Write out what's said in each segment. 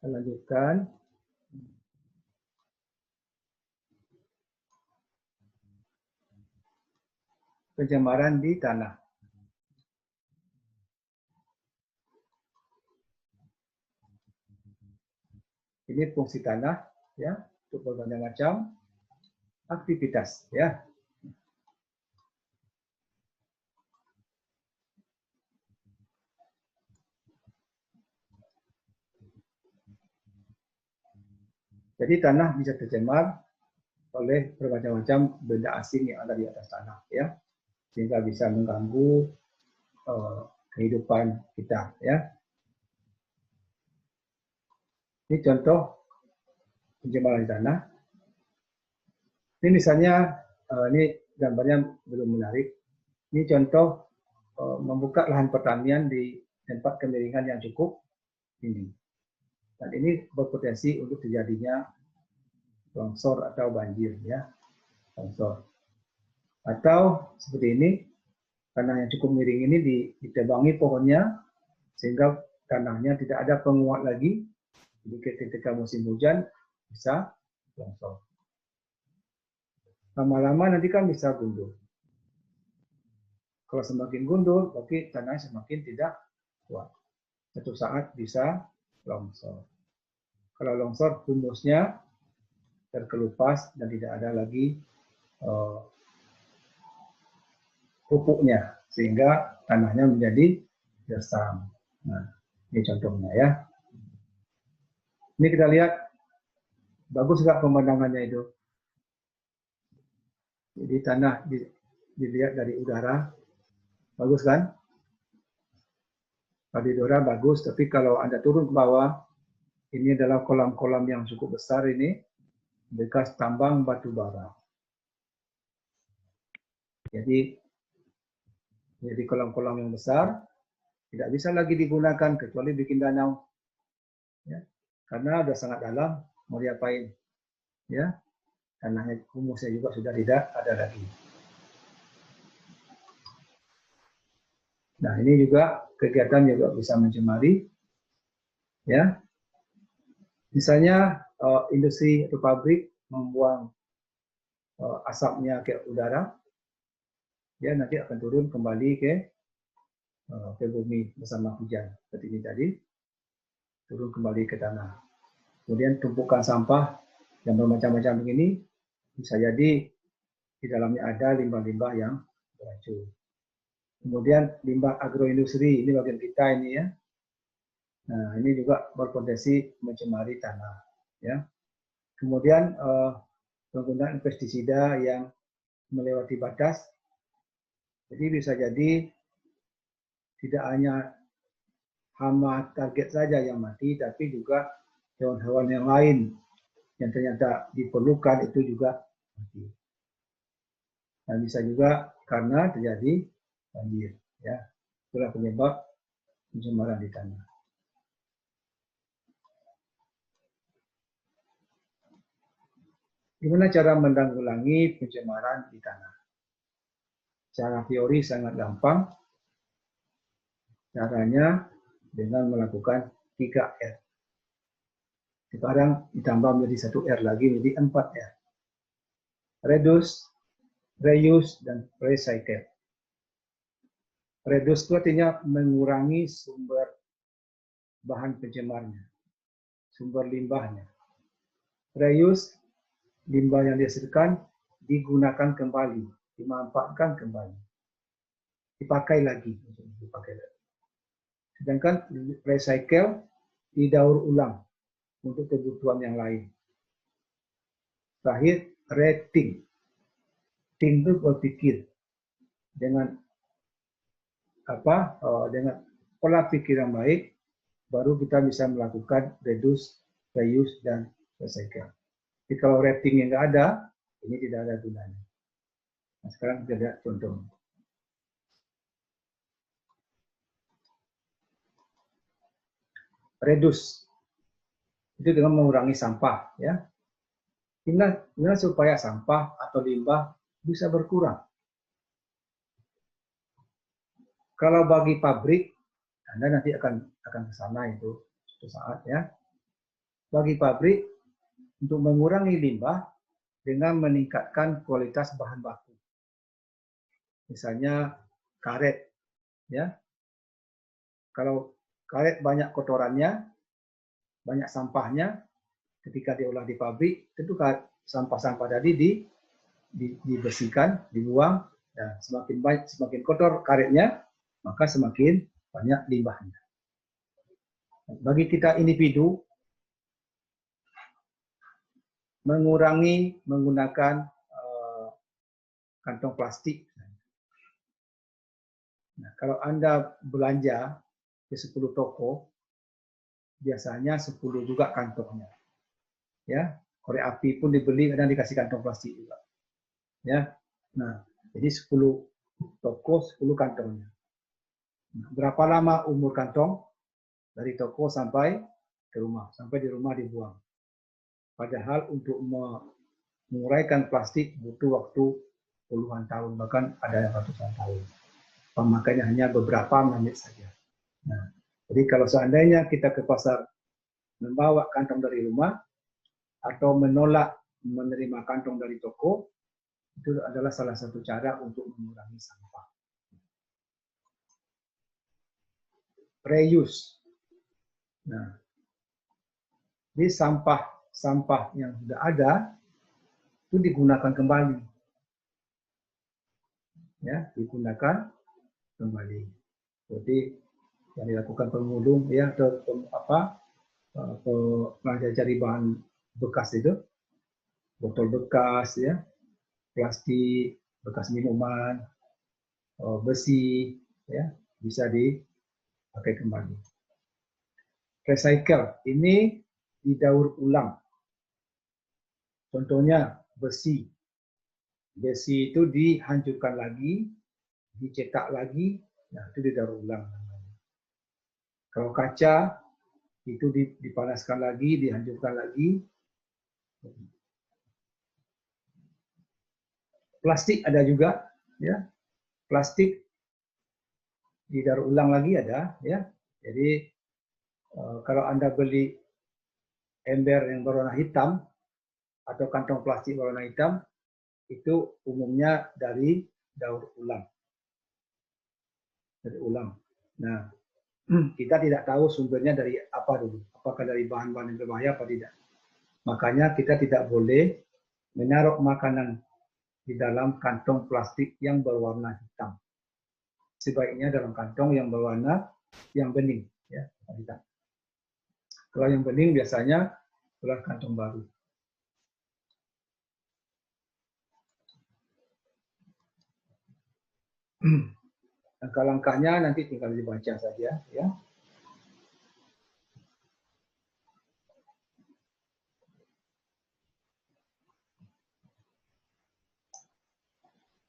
Kita lanjutkan. Pencemaran di tanah. Ini fungsi tanah, ya, untuk berbagai macam aktivitas, ya. Jadi tanah bisa tercemar oleh berbagai macam benda asing yang ada di atas tanah, ya, sehingga bisa mengganggu kehidupan kita, ya. Ini contoh pencemaran tanah. Ini misalnya, ini gambarnya belum menarik. Ini contoh membuka lahan pertanian di tempat kemiringan yang cukup tinggi. Dan ini berpotensi untuk terjadinya longsor atau banjir, ya, longsor. Atau seperti ini, tanah yang cukup miring ini ditebangi pohonnya sehingga tanahnya tidak ada penguat lagi. Jadi ketika musim hujan bisa longsor. Lama-lama nanti kan bisa gundul. Kalau semakin gundul, berarti tanahnya semakin tidak kuat. Suatu saat bisa longsor. Kalau longsor, humusnya terkelupas dan tidak ada lagi pupuknya, sehingga tanahnya menjadi gersam. Nah, ini contohnya, ya. Ini kita lihat, bagus nggak pemandangannya itu? Jadi tanah dilihat dari udara, bagus kan? Kalau di udara bagus, tapi kalau Anda turun ke bawah, ini adalah kolam-kolam yang cukup besar ini, bekas tambang batu bara. Jadi kolam-kolam yang besar tidak bisa lagi digunakan kecuali bikin danau, ya, karena udah sangat dalam, mau diapain, ya, tanahnya, humusnya juga sudah tidak ada lagi. Nah, ini juga kegiatan juga bisa mencemari, ya. Misalnya industri atau pabrik membuang asapnya ke udara, ya, nanti akan turun kembali ke bumi bersama hujan seperti ini tadi, turun kembali ke tanah. Kemudian tumpukan sampah yang bermacam-macam begini bisa jadi di dalamnya ada limbah-limbah yang beracun. Kemudian limbah agroindustri, ini bagian kita ini, ya. Nah, ini juga berpotensi mencemari tanah, ya. Kemudian penggunaan pestisida yang melewati batas, jadi bisa jadi tidak hanya hama target saja yang mati, tapi juga hewan-hewan yang lain yang ternyata diperlukan itu juga mati. Dan bisa juga karena terjadi banjir, ya. Itulah penyebab pencemaran di tanah. Gimana cara menanggulangi pencemaran di tanah? Secara teori sangat gampang. Caranya dengan melakukan 3R. Sekarang ditambah menjadi 1R lagi, menjadi 4R. Reduce, reuse, dan recycle. Reduce itu artinya mengurangi sumber bahan pencemarnya, sumber limbahnya. Reuse, limbah yang dihasilkan digunakan kembali, dimanfaatkan kembali, dipakai lagi. Sedangkan recycle didaur ulang untuk kebutuhan yang lain. Terakhir, rating. Tim itu berpikir dengan dengan pola pikir yang baik, baru kita bisa melakukan reduce, reuse, dan recycle. Jadi kalau rating yang nggak ada, ini tidak ada gunanya. Nah, sekarang kita lihat contoh. Reduce itu dengan mengurangi sampah, ya. Gimana supaya sampah atau limbah bisa berkurang? Kalau bagi pabrik, Anda nanti akan ke sana itu suatu saat, ya. bagi pabrik untuk mengurangi limbah dengan meningkatkan kualitas bahan baku. Misalnya karet, ya. Kalau karet banyak kotorannya, banyak sampahnya, ketika diolah di pabrik, tentu sampah-sampah tadi dibersihkan, dibuang, dan semakin banyak, semakin kotor karetnya, maka semakin banyak limbahnya. Bagi kita individu, mengurangi menggunakan kantong plastik. Nah, kalau Anda belanja ke 10 toko, biasanya 10 juga kantongnya. Ya, korek api pun dibeli kadang dikasih kantong plastik juga. Ya. Nah, jadi 10 toko 10 kantongnya. Nah, berapa lama umur kantong? Dari toko sampai ke rumah, sampai di rumah dibuang. Padahal untuk menguraikan plastik butuh waktu puluhan tahun, bahkan ada yang ratusan tahun. Pemakaiannya hanya beberapa menit saja. Nah, jadi kalau seandainya kita ke pasar membawa kantong dari rumah atau menolak menerima kantong dari toko, itu adalah salah satu cara untuk mengurangi sampah. Reuse. Nah, di sampah yang sudah ada itu digunakan kembali, ya, digunakan kembali. Jadi yang dilakukan pemulung, ya, atau cari bahan bekas itu, botol bekas, ya, plastik, bekas minuman, besi, ya, bisa dipakai kembali. Recycle ini didaur ulang. Contohnya besi. Besi itu dihancurkan lagi, dicetak lagi, nah itu didaur ulang. Kalau kaca itu dipanaskan lagi, dihancurkan lagi. Plastik ada juga, ya. Plastik didaur ulang lagi ada, ya. Jadi kalau Anda beli ember yang berwarna hitam atau kantong plastik berwarna hitam, itu umumnya dari daur ulang. Daur ulang. Nah, kita tidak tahu sumbernya dari apa dulu. Apakah dari bahan-bahan yang berbahaya apa tidak. Makanya kita tidak boleh menaruh makanan di dalam kantong plastik yang berwarna hitam. Sebaiknya dalam kantong yang berwarna yang bening, ya, hitam. Kalau yang bening biasanya adalah kantong baru. Langkah-langkahnya nanti tinggal dibaca saja, ya.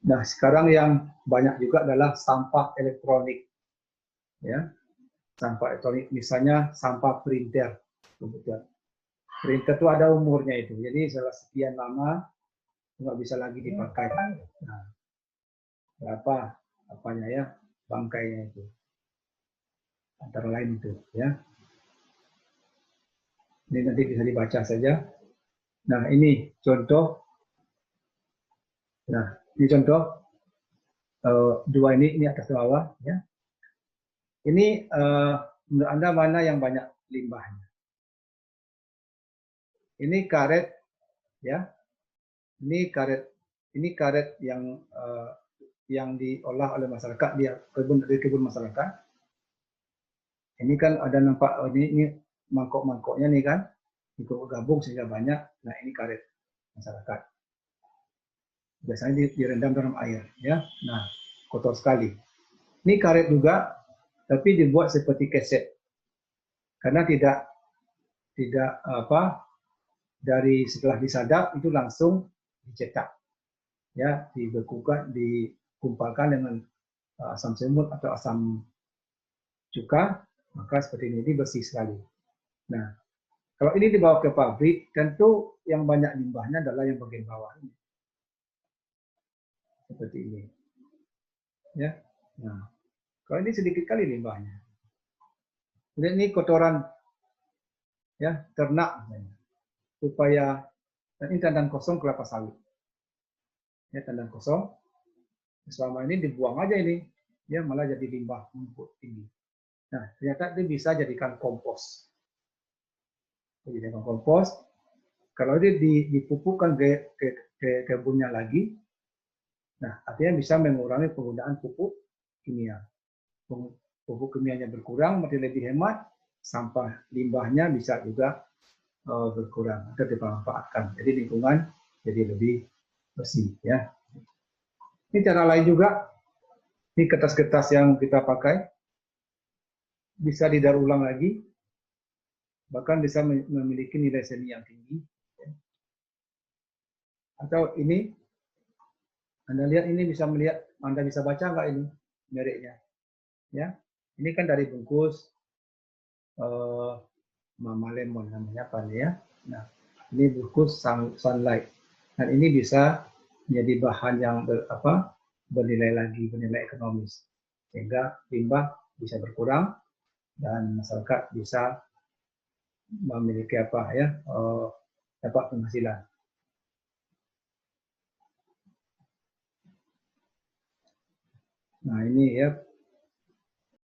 Nah, sekarang yang banyak juga adalah sampah elektronik, ya. Sampah elektronik, misalnya sampah printer. Printer itu ada umurnya itu, jadi setelah sekian lama nggak bisa lagi dipakai. Nah, berapa apanya, ya, bangkainya itu, antara lain itu, ya. Ini nanti bisa dibaca saja. Nah, ini contoh. Nah, ini contoh dua ini atas bawah, ya. Ini menurut Anda mana yang banyak limbahnya? Ini karet, ya. Ini karet yang diolah oleh masyarakat di kebun masyarakat. Ini kan ada nampak ini mangkok-mangkoknya nih kan, gabung sehingga banyak. Nah, ini karet masyarakat. Biasanya direndam dalam air, ya. Nah, kotor sekali. Ini karet juga, tapi dibuat seperti keset, karena tidak dari setelah disadap itu langsung dicetak, ya, dibekukan, dikumpulkan dengan asam semut atau asam cuka, maka seperti ini bersih sekali. Nah, kalau ini dibawa ke pabrik, tentu yang banyak limbahnya adalah yang bagian bawah ini, seperti ini, ya. Nah, kalau ini sedikit kali limbahnya. Kemudian ini kotoran ya ternak misalnya, supaya dan ini tandan kosong kelapa sawit, ya tandan kosong selama ini dibuang aja ini, ya malah jadi limbah numpuk tinggi. Nah ternyata itu bisa jadikan kompos, jadikan kompos. Kalau dia dipupukkan ke kebunnya lagi, nah artinya bisa mengurangi penggunaan pupuk kimia. Pupuk kimianya berkurang, berarti lebih hemat, sampah limbahnya bisa juga berkurang atau dimanfaatkan. Jadi lingkungan jadi lebih bersih ya. Ini cara lain juga, ini kertas-kertas yang kita pakai bisa didaur ulang lagi, bahkan bisa memiliki nilai seni yang tinggi. Atau ini, Anda lihat ini bisa melihat, Anda bisa baca nggak ini mereknya? Ya, ini kan dari bungkus Mama Lemon namanya apa nih ya? Nah, ini bungkus Sunlight. Dan ini bisa menjadi bahan yang bernilai lagi, bernilai ekonomis, sehingga limbah bisa berkurang dan masyarakat bisa memiliki dapat penghasilan. Nah ini ya